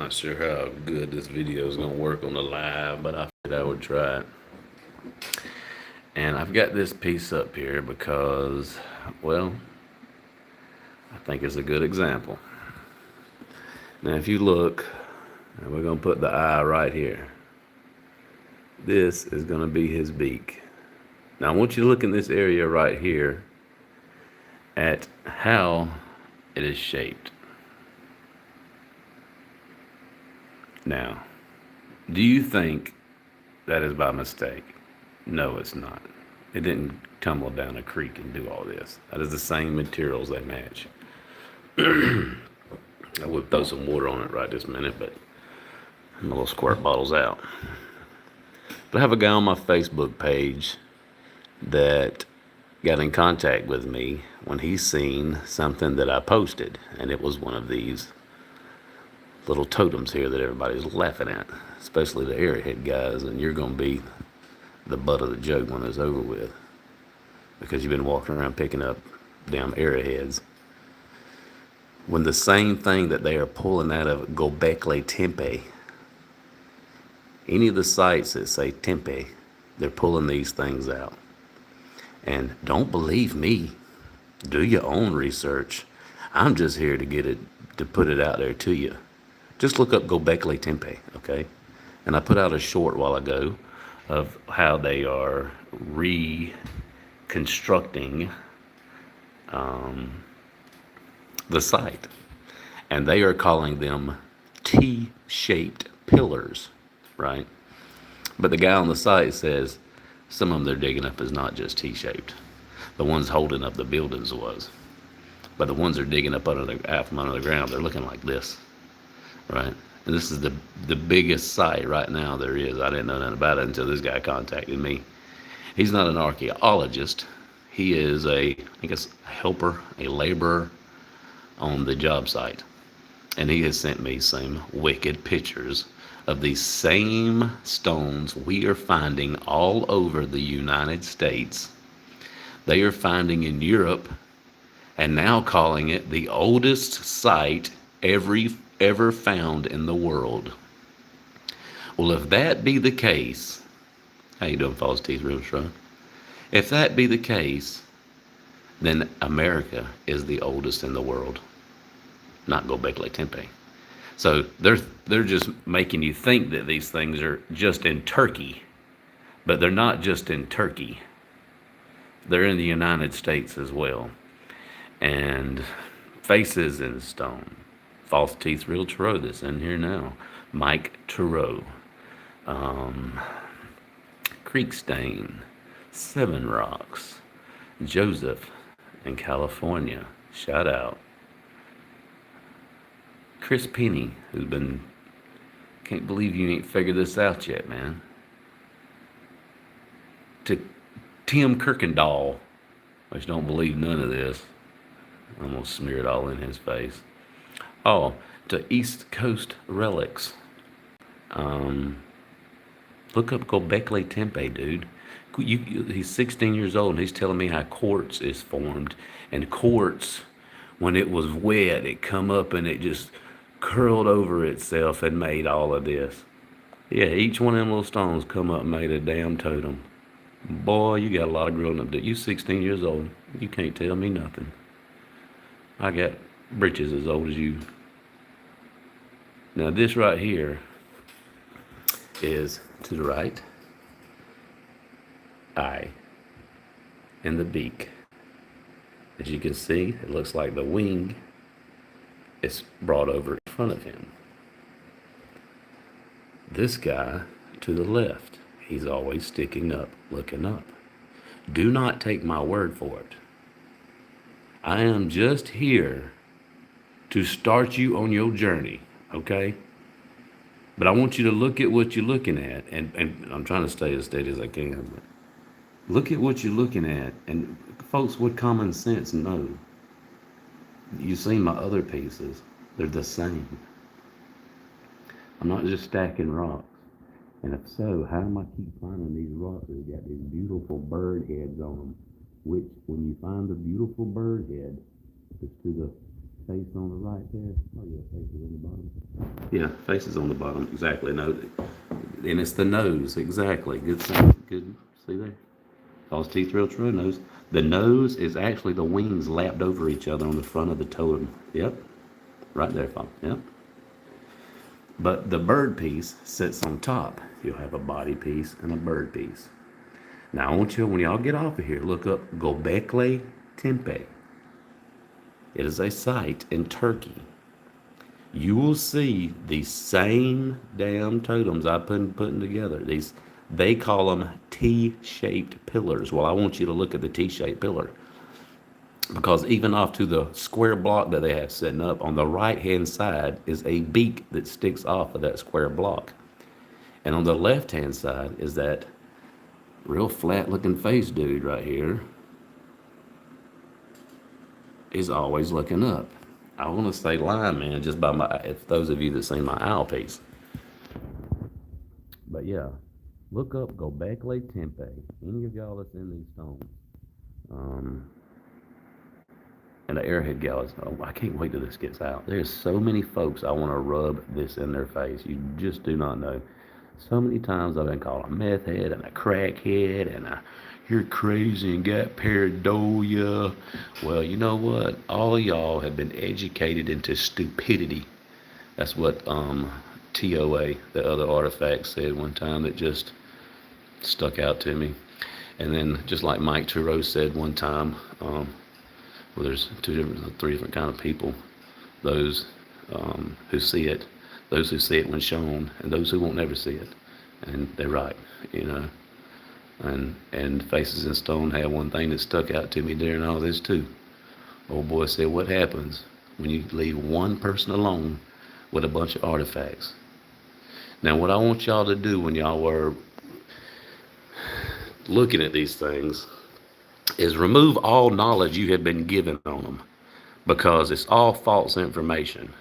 Not sure how good this video is going to work on the live, but I figured I would try it. And I've got this piece up here because, well, I think it's a good example. Now, if you look, and we're going to put the eye right here. This is going to be his beak. Now, I want you to look in this area right here at how it is shaped. Now, do you think that is by mistake? No, it's not. It didn't tumble down a creek and do all this. That is the same materials they match. I would throw some water on it right this minute, but my little squirt bottle's out. But I have a guy on my Facebook page that got in contact with me when he seen something that I posted, and it was one of these little totems here that everybody's laughing at, especially the arrowhead guys, and you're going to be the butt of the joke when it's over with, because you've been walking around picking up damn arrowheads when the same thing that they are pulling out of Gobekli Tepe, any of the sites that say Tepe, they're pulling these things out. And don't believe me, do your own research. I'm just here to get it, to put it out there to you. Just look up Gobekli Tepe, okay? And I put out a short while ago of how they are reconstructing the site. And they are calling them T-shaped pillars, right? But the guy on the site says some of them they're digging up is not just T-shaped. The ones holding up the buildings was. But the ones they're digging up out from under the ground, they're looking like this, right? And this is the biggest site right now there is. I didn't know nothing about it until this guy contacted me. He's not an archaeologist. He is I guess, a helper, a laborer on the job site. And he has sent me some wicked pictures of these same stones we are finding all over the United States. They are finding in Europe and now calling it the oldest site ever found in the world. Well, if that be the case, how you doing, false teeth, real strong? If that be the case, then America is the oldest in the world, not Gobekli Tepe. So they're just making you think that these things are just in Turkey, but they're not just in Turkey. They're in the United States as well. And faces in stone. False teeth, real Tarot that's in here now. Mike Tarot. Creek Stain. Seven Rocks. Joseph in California. Shout out. Chris Penny, who's been, can't believe you ain't figured this out yet, man. To Tim Kirkendall, which don't believe none of this. I'm gonna smear it all in his face. Oh, to East Coast Relics. Look up Gobekli Tepe, dude. He's 16 years old and he's telling me how quartz is formed. And quartz, when it was wet, it come up and it just curled over itself and made all of this. Yeah, each one of them little stones come up and made a damn totem. Boy, you got a lot of growing up to do. You 16 years old. You can't tell me nothing. I got britches as old as you. Now this right here is to the right eye and the beak. As you can see, it looks like the wing is brought over in front of him. This guy to the left, he's always sticking up, looking up. Do not take my word for it. I am just here to start you on your journey, okay? But I want you to look at what you're looking at, and I'm trying to stay as steady as I can. Look at what you're looking at, and folks with common sense know. You've seen my other pieces. They're the same. I'm not just stacking rocks. And if so, how am I keep finding these rocks that got these beautiful bird heads on them? Which, when you find a beautiful bird head, it's to the Face on the right there. Oh yeah, face is on the bottom. Yeah, face is on the bottom. Exactly. No, and it's the nose. Exactly. Good thing. Good. See there? False teeth real true nose. The nose is actually the wings lapped over each other on the front of the totem. Yep. Right there, Father. Yep. But the bird piece sits on top. You'll have a body piece and a bird piece. Now I want you, when y'all get off of here, look up Gobekli Tepe. It is a site in Turkey. You will see the same damn totems I've been putting together. They call them T-shaped pillars. Well, I want you to look at the T-shaped pillar, because even off to the square block that they have setting up on the right-hand side is a beak that sticks off of that square block. And on the left-hand side is that real flat-looking face dude right here is always looking up. I want to say lineman just by if those of you that seen my owl piece. But yeah, look up Gobekli Tepe. Any of y'all that's in these stones. And the Airhead Galleys. Oh, I can't wait till this gets out. There's so many folks I want to rub this in their face. You just do not know. So many times I've been called a meth head and a crackhead and you're crazy and got pareidolia. Well, you know what? All of y'all have been educated into stupidity. That's what TOA, the other artifact, said one time that just stuck out to me. And then just like Mike Trudeau said one time, well, there's three different kind of people. Those who see it, those who see it when shown, and those who won't never see it. And they're right, you know. And Faces in Stone had one thing that stuck out to me during all this too. Old boy said, what happens when you leave one person alone with a bunch of artifacts? Now, what I want y'all to do when y'all were looking at these things is remove all knowledge you have been given on them, because it's all false information.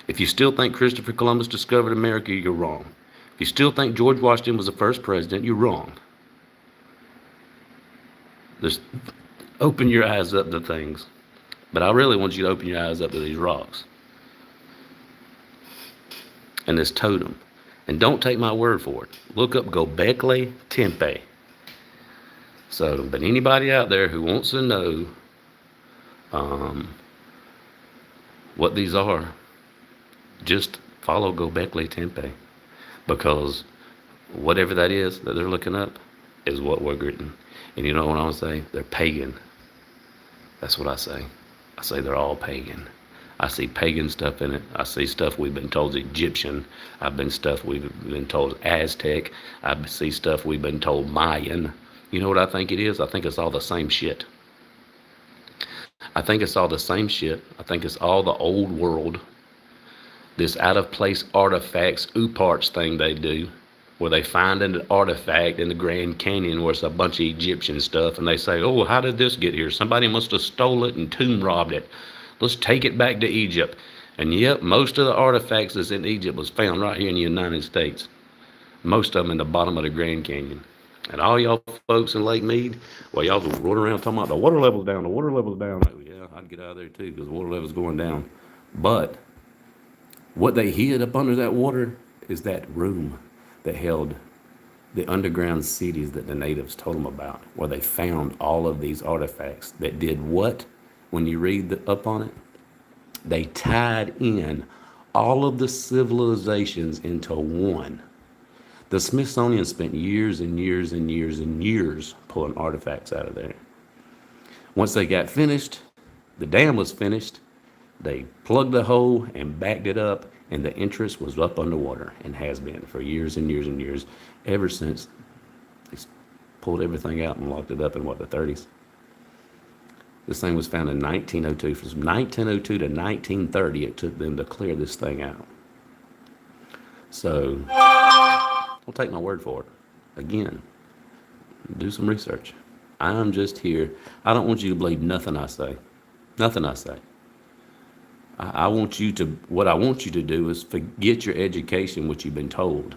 If you still think Christopher Columbus discovered America, you're wrong. If you still think George Washington was the first president, you're wrong. Just open your eyes up to things. But I really want you to open your eyes up to these rocks and this totem. And don't take my word for it. Look up Gobekli Tepe. So, but anybody out there who wants to know what these are, just follow Gobekli Tepe, because whatever that is that they're looking up is what we're getting. And you know what I want to say? They're pagan. That's what I say. I say they're all pagan. I see pagan stuff in it. I see stuff we've been told is Egyptian. I've been stuff we've been told Aztec. I see stuff we've been told Mayan. You know what I think it is? I think it's all the same shit. I think it's all the same shit. I think it's all the old world. This out-of-place artifacts, ooparts thing they do, where they find an artifact in the Grand Canyon where it's a bunch of Egyptian stuff, and they say, oh, how did this get here? Somebody must have stole it and tomb robbed it. Let's take it back to Egypt. And yep, most of the artifacts that's in Egypt was found right here in the United States. Most of them in the bottom of the Grand Canyon. And all y'all folks in Lake Mead, well, y'all was running around talking about the water level's down, the water level's down. Oh, yeah, I'd get out of there too, because the water level's going down. But what they hid up under that water is that room that held the underground cities that the natives told them about, where they found all of these artifacts that did what? When you read up on it, they tied in all of the civilizations into one. The Smithsonian spent years and years and years and years pulling artifacts out of there. Once they got finished, the dam was finished, they plugged the hole and backed it up, and the entrance was up underwater and has been for years and years and years, ever since they pulled everything out and locked it up in, what, the 30s? This thing was found in 1902. From 1902 to 1930, it took them to clear this thing out. So, don't take my word for it. Again, do some research. I'm just here. I don't want you to believe nothing I say. Nothing I say. I want you to, what I want you to do is forget your education, what you've been told,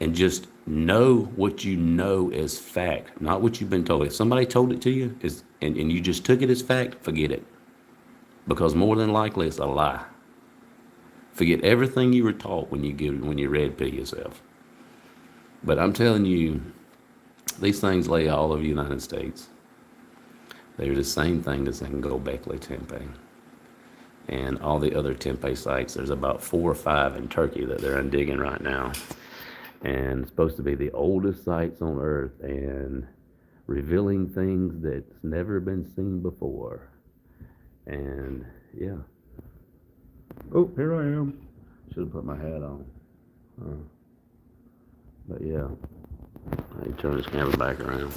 and just know what you know as fact, not what you've been told. If somebody told it to you and you just took it as fact, forget it. because more than likely it's a lie. Forget everything you were taught when you read P yourself. But I'm telling you, these things lay all over the United States. They're the same thing as in Gobekli Tepe and all the other Tempe sites. There's about 4 or 5 in Turkey that they're undigging right now, and it's supposed to be the oldest sites on Earth and revealing things that's never been seen before. And yeah. Oh, here I am. Should have put my hat on. But yeah, I turn this camera back around.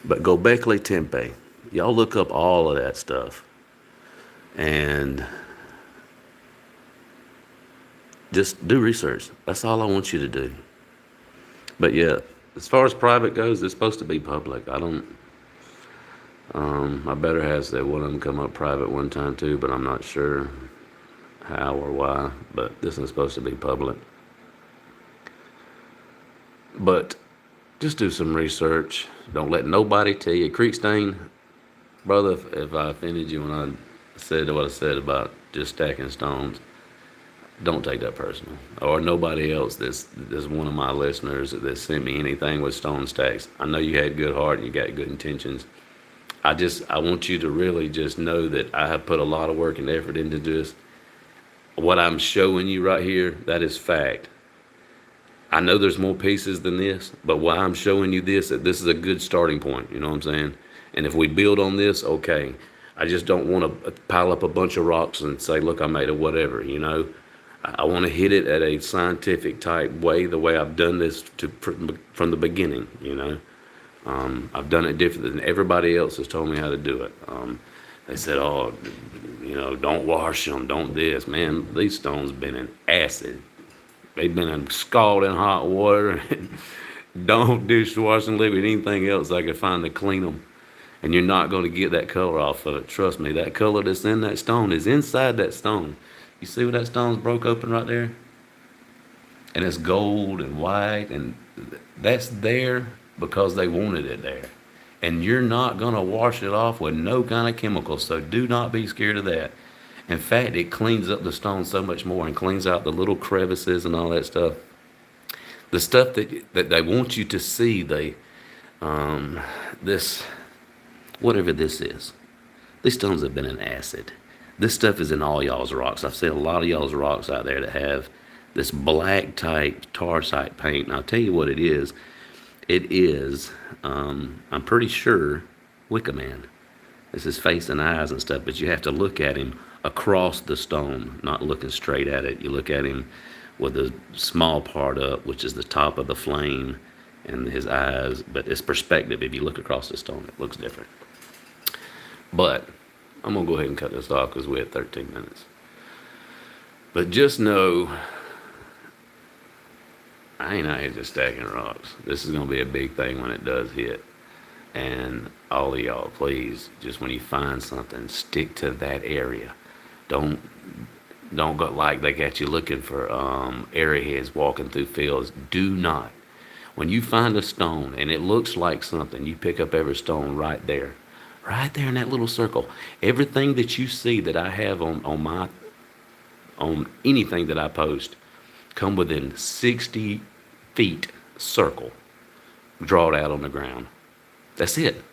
But Gobekli Tepe, y'all look up all of that stuff and just do research. That's all I want you to do. But yeah, as far as private goes, it's supposed to be public. I don't. My better half said one of them come up private one time too, but I'm not sure how or why. But this is supposed to be public. But just do some research. Don't let nobody tell you. Creekstain, brother, if I offended you when I said what I said about just stacking stones, don't take that personal. Or nobody else that's one of my listeners that sent me anything with stone stacks. I know you had good heart and you got good intentions. I want you to really just know that I have put a lot of work and effort into this. What I'm showing you right here, that is fact. I know there's more pieces than this, but why I'm showing you this is a good starting point, you know what I'm saying? And if we build on this, okay. I just don't want to pile up a bunch of rocks and say, look, I made a whatever, you know? I want to hit it at a scientific type way, the way I've done this from the beginning, you know? I've done it different than everybody else has told me how to do it. They said, oh, you know, don't wash them, don't this. Man, these stones been in acid. They've been scalding hot water. Don't dishwashing liquid, anything else I could find to clean them. And you're not going to get that color off of it. Trust me, that color that's in that stone is inside that stone. You see where that stone's broke open right there? And it's gold and white, and that's there because they wanted it there. And you're not going to wash it off with no kind of chemicals, so do not be scared of that. In fact, it cleans up the stone so much more and cleans out the little crevices and all that stuff. The stuff that they want you to see, this, whatever this is, these stones have been in acid. This stuff is in all y'all's rocks. I've seen a lot of y'all's rocks out there that have this black type tar type paint. And I'll tell you what it is. It is, I'm pretty sure, Wicker Man. It's his face and eyes and stuff, but you have to look at him across the stone, not looking straight at it. You look at him with the small part up, which is the top of the flame, and his eyes, but it's perspective. If you look across the stone, it looks different. But I'm going to go ahead and cut this off because we're at 13 minutes. But just know, I ain't out here just stacking rocks. This is going to be a big thing when it does hit. And all of y'all, please, just when you find something, stick to that area. Don't go like they got you looking for arrowheads walking through fields. Do not. When you find a stone and it looks like something, you pick up every stone right there in that little circle. Everything that you see that I have on anything that I post, come within 60 feet circle. Draw it out on the ground. That's it.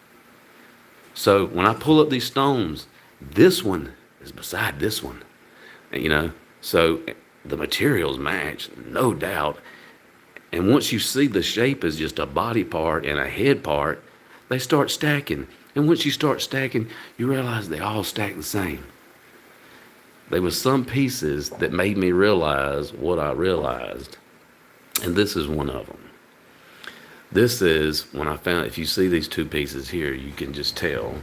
So when I pull up these stones, this one is beside this one, you know, so the materials match, no doubt. And once you see the shape as just a body part and a head part, they start stacking. And once you start stacking, you realize they all stack the same. There was some pieces that made me realize what I realized, and this is one of them. This is when I found, if you see these two pieces here, you can just tell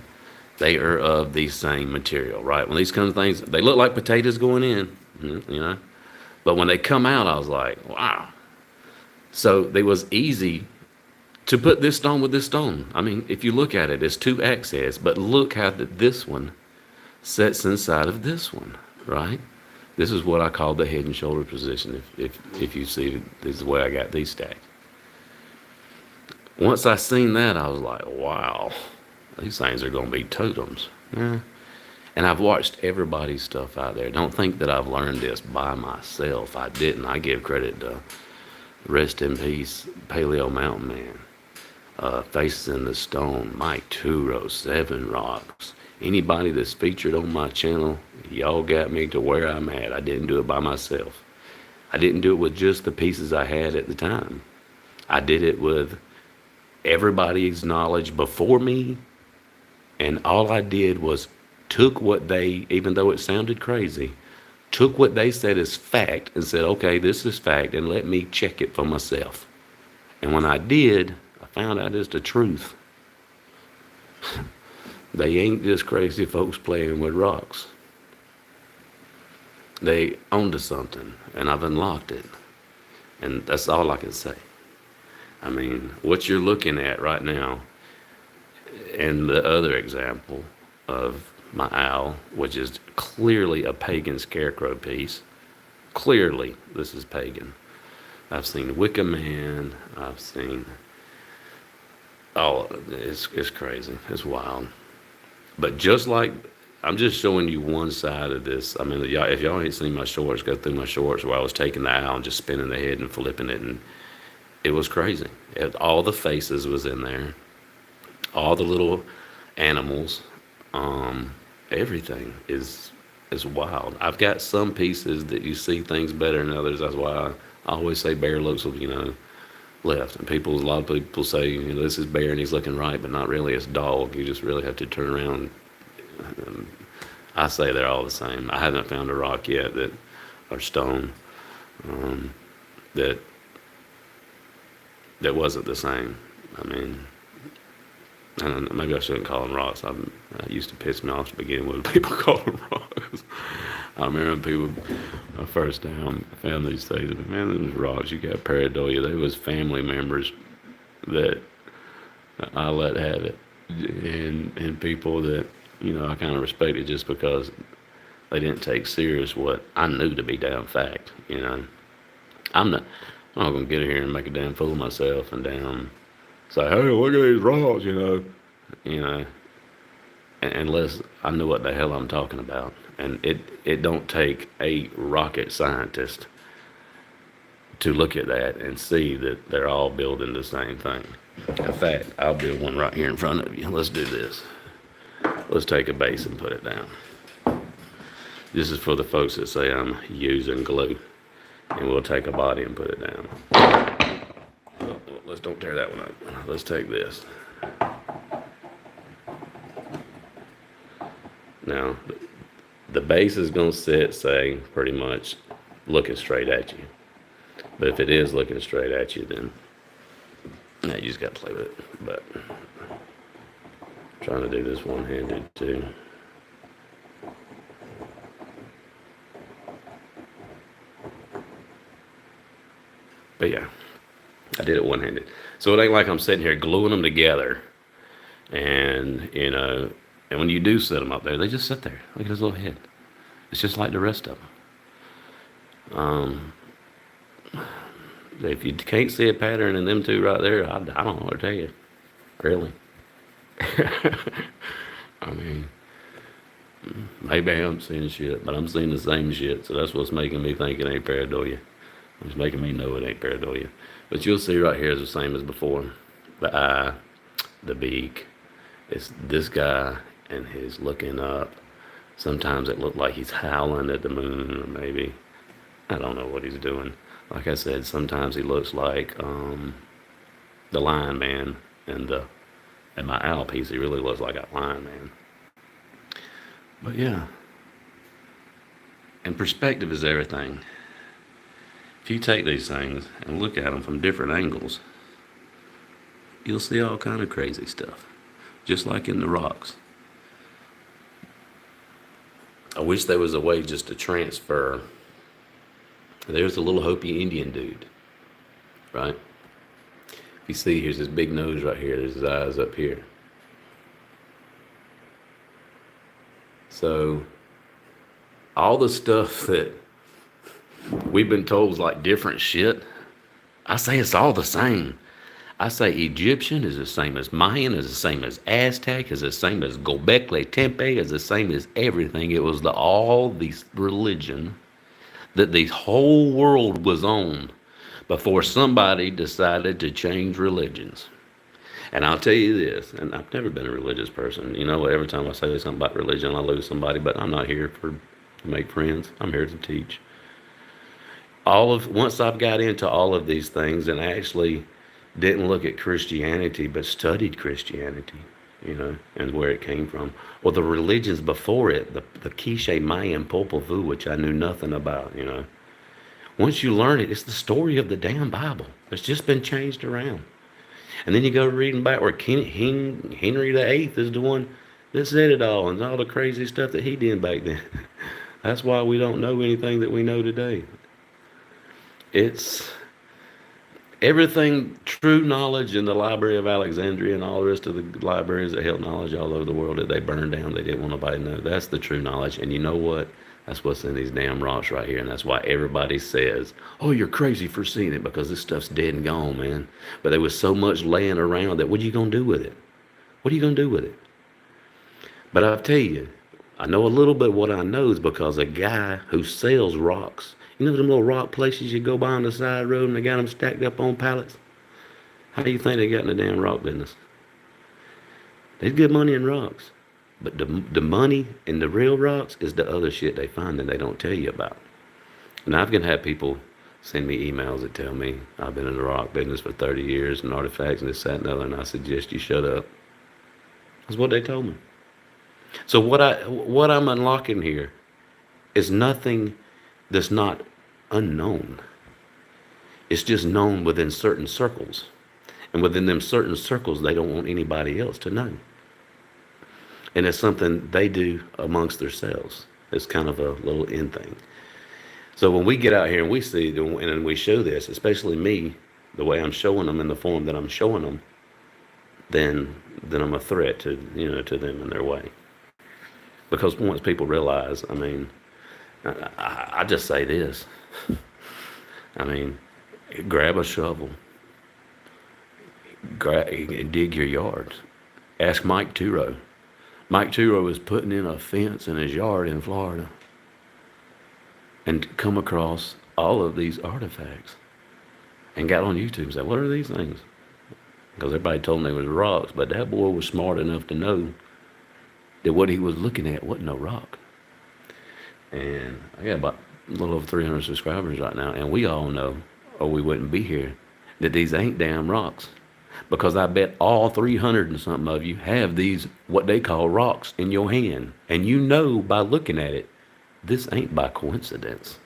they are of the same material, right? When these kind of things, they look like potatoes going in, you know, but when they come out, I was like, wow. So it was easy to put this stone with this stone. I mean, if you look at it, it's two axes, but look how this one sets inside of this one, right? This is what I call the head and shoulder position. If you see, this is the way I got these stacked. Once I seen that, I was like, wow, these things are going to be totems. Yeah. And I've watched everybody's stuff out there. Don't think that I've learned this by myself. I didn't. I give credit to rest in peace, Paleo Mountain Man, Faces in the Stone, Mike Turo, Seven Rocks. Anybody that's featured on my channel, y'all got me to where I'm at. I didn't do it by myself. I didn't do it with just the pieces I had at the time. I did it with everybody's knowledge before me, and all I did was took what they, even though it sounded crazy, took what they said as fact and said, okay, this is fact, and let me check it for myself. And when I did, I found out it's the truth. They ain't just crazy folks playing with rocks. They onto something, and I've unlocked it. And that's all I can say. I mean, what you're looking at right now, and the other example of my owl, which is clearly a pagan scarecrow piece. Clearly, this is pagan. I've seen Wicca Man. I've seen all of it. It's crazy. It's wild. But just like, I'm just showing you one side of this. I mean, if y'all ain't seen my shorts, go through my shorts where I was taking the owl and just spinning the head and flipping it, and it was crazy. All the faces was in there. All the little animals. Everything is wild. I've got some pieces that you see things better than others. That's why I always say bear looks, left. And a lot of people say, this is bear and he's looking right, but not really. It's dog. You just really have to turn around. I say they're all the same. I haven't found a rock yet or stone, that wasn't the same. I mean, I don't know, maybe I shouldn't call them rocks. I used to piss me off to begin with. People call them rocks. I remember people, first time I found these things, man, those rocks, you got pareidolia. They was family members that I let have it. And people that, I kind of respected just because they didn't take serious what I knew to be damn fact, I'm not going to get in here and make a damn fool of myself and damn say, hey, look at these rocks, unless I know what the hell I'm talking about. And it don't take a rocket scientist to look at that and see that they're all building the same thing. In fact, I'll build one right here in front of you. Let's do this. Let's take a base and put it down. This is for the folks that say I'm using glue. And we'll take a body and put it down. Let's don't tear that one up. Let's take this. Now, the base is going to sit, say, pretty much looking straight at you. But if it is looking straight at you, then you just got to play with it. But I'm trying to do this one-handed too. But yeah, I did it one-handed. So it ain't like I'm sitting here gluing them together. And, and when you do set them up there, they just sit there. Look at his little head. It's just like the rest of them. If you can't see a pattern in them two right there, I don't know what to tell you. Really. I mean, maybe I am seeing shit, but I'm seeing the same shit. So that's what's making me think it ain't pareidolia. It's making me know it ain't pareidolia. But you'll see right here is the same as before. The eye, the beak. It's this guy and he's looking up. Sometimes it looked like he's howling at the moon, or maybe, I don't know what he's doing. Like I said, sometimes he looks like the Lion Man, and my owl piece, he really looks like a Lion Man. But yeah, and perspective is everything. If you take these things and look at them from different angles, you'll see all kind of crazy stuff, just like in the rocks. I wish there was a way just to transfer. There's a little Hopi Indian dude, right? If you see, here's his big nose right here. There's his eyes up here. So all the stuff that we've been told is like different shit, I say it's all the same. I say Egyptian is the same as Mayan, is the same as Aztec, is the same as Gobekli Tepe, is the same as everything. It was all the religion that the whole world was on before somebody decided to change religions. And I'll tell you this, and I've never been a religious person. You know, every time I say something about religion, I lose somebody, but I'm not here to make friends. I'm here to teach. Once I've got into all of these things and actually didn't look at Christianity, but studied Christianity, you know, and where it came from, or the religions before it, the Quiche, Mayan, Popol Vuh, which I knew nothing about, you know. Once you learn it, it's the story of the damn Bible. It's just been changed around. And then you go reading back where Henry VIII is the one that said it all, and all the crazy stuff that he did back then. That's why we don't know anything that we know today. It's everything, true knowledge in the Library of Alexandria and all the rest of the libraries that held knowledge all over the world that they burned down. They didn't want nobody to know. That's the true knowledge. And you know what? That's what's in these damn rocks right here. And that's why everybody says, oh, you're crazy for seeing it, because this stuff's dead and gone, man. But there was so much laying around that what are you going to do with it? What are you going to do with it? But I'll tell you, I know a little bit. What I know is because a guy who sells rocks, you know them little rock places you go by on the side road and they got them stacked up on pallets? How do you think they got in the damn rock business? There's good money in rocks. But the money in the real rocks is the other shit they find and they don't tell you about. And I've gonna have people send me emails that tell me I've been in the rock business for 30 years and artifacts and this, that, and other, and I suggest you shut up. That's what they told me. So what I'm unlocking here is nothing that's not unknown. It's just known within certain circles. And within them certain circles, they don't want anybody else to know. And it's something they do amongst themselves. It's kind of a little in thing. So when we get out here and we see and we show this, especially me, the way I'm showing them in the form that I'm showing them, then I'm a threat to them in their way. Because once people realize, I mean, I just say this. I mean, grab a shovel, dig your yard. Ask Mike Turo. Mike Turo was putting in a fence in his yard in Florida and come across all of these artifacts and got on YouTube and said, what are these things? Because everybody told him they was rocks, but that boy was smart enough to know that what he was looking at wasn't no rock. And I got about a little over 300 subscribers right now, and we all know, or we wouldn't be here, that these ain't damn rocks. Because I bet all 300 and something of you have these, what they call rocks, in your hand. And you know by looking at it, this ain't by coincidence.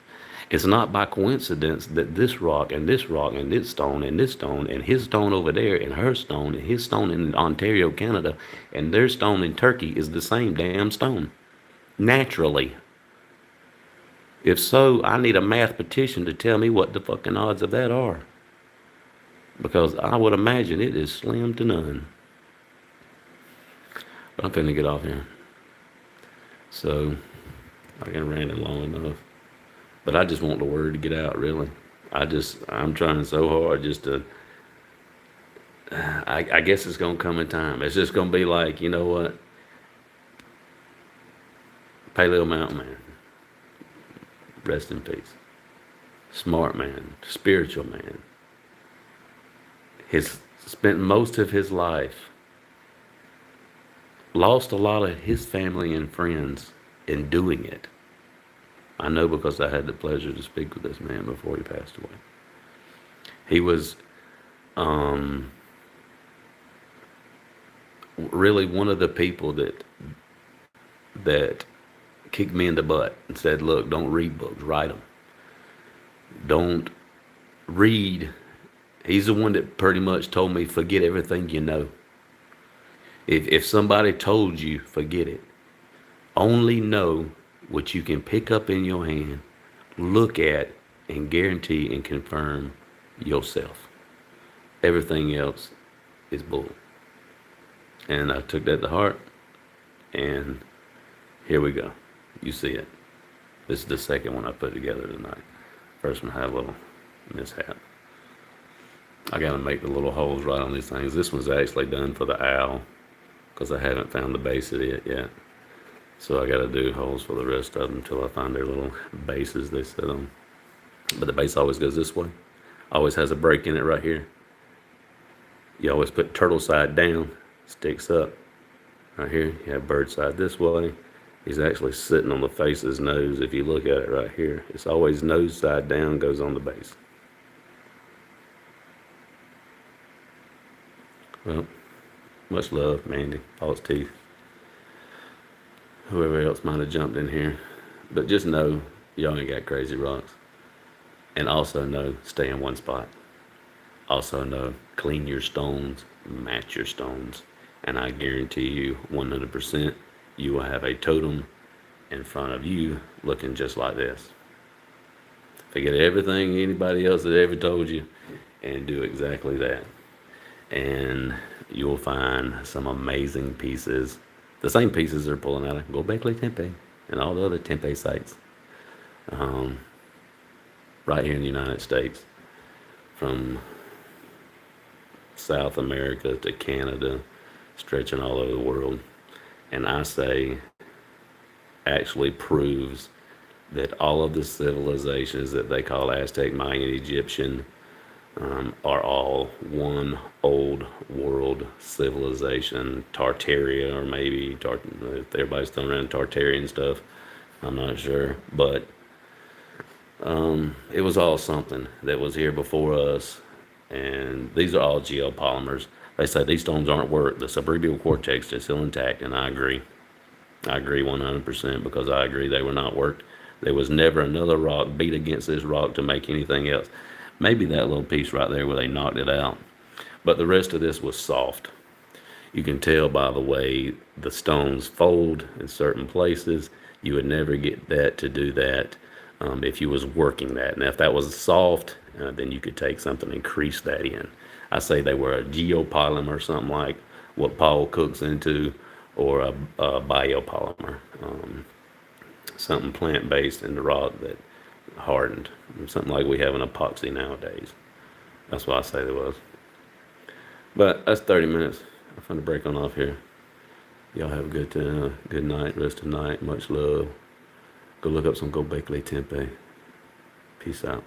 It's not by coincidence that this rock and this rock and this stone and this stone and his stone over there and her stone and his stone in Ontario, Canada, and their stone in Turkey is the same damn stone. Naturally. If so, I need a mathematician to tell me what the fucking odds of that are. Because I would imagine it is slim to none. But I'm finna get off here. So, I can rant long enough. But I just want the word to get out, really. I'm trying so hard just to, I guess it's going to come in time. It's just going to be like, you know what? Paleo Mountain Man. Rest in peace. Smart man. Spiritual man. He's spent most of his life, lost a lot of his family and friends in doing it. I know because I had the pleasure to speak with this man before he passed away. He was really one of the people that kicked me in the butt and said, look, don't read books, write them. Don't read. He's the one that pretty much told me, forget everything you know. If somebody told you, forget it. Only know what you can pick up in your hand, look at, and guarantee and confirm yourself. Everything else is bull. And I took that to heart, and here we go. You see it. This is the second one I put together tonight. First one had a little mishap. I gotta make the little holes right on these things. This one's actually done for the owl because I haven't found the base of it yet. So I gotta do holes for the rest of them until I find their little bases they sit on. But the base always goes this way. Always has a break in it right here. You always put turtle side down, sticks up. Right here, you have bird side this way. He's actually sitting on the face of his nose. If you look at it right here, it's always nose side down, goes on the base. Well, much love, Mandy, false teeth. Whoever else might have jumped in here. But just know, y'all ain't got crazy rocks. And also know, stay in one spot. Also know, clean your stones, match your stones. And I guarantee you 100% you will have a totem in front of you looking just like this. Forget everything anybody else has ever told you and do exactly that. And you'll find some amazing pieces. The same pieces they're pulling out of Gobekli Tepe and all the other Tepe sites. Right here in the United States. From South America to Canada, stretching all over the world. And I say, actually proves that all of the civilizations that they call Aztec, Mayan, Egyptian are all one old world civilization. Tartaria, or maybe if everybody's throwing around Tartarian stuff, I'm not sure, but it was all something that was here before us. And these are all geopolymers. They say these stones aren't worked. The suberbio cortex is still intact, and I agree. I agree 100% because I agree they were not worked. There was never another rock beat against this rock to make anything else. Maybe that little piece right there where they knocked it out. But the rest of this was soft. You can tell by the way the stones fold in certain places. You would never get that to do that if you was working that. And if that was soft, then you could take something and crease that in. I say they were a geopolymer or something like what Paul cooks into, or a biopolymer, something plant-based in the rock that hardened, something like we have in epoxy nowadays. That's what I say it was. But that's 30 minutes. I'm going to break on off here. Y'all have a good night, rest of the night. Much love. Go look up some Gobekli Tepe. Peace out.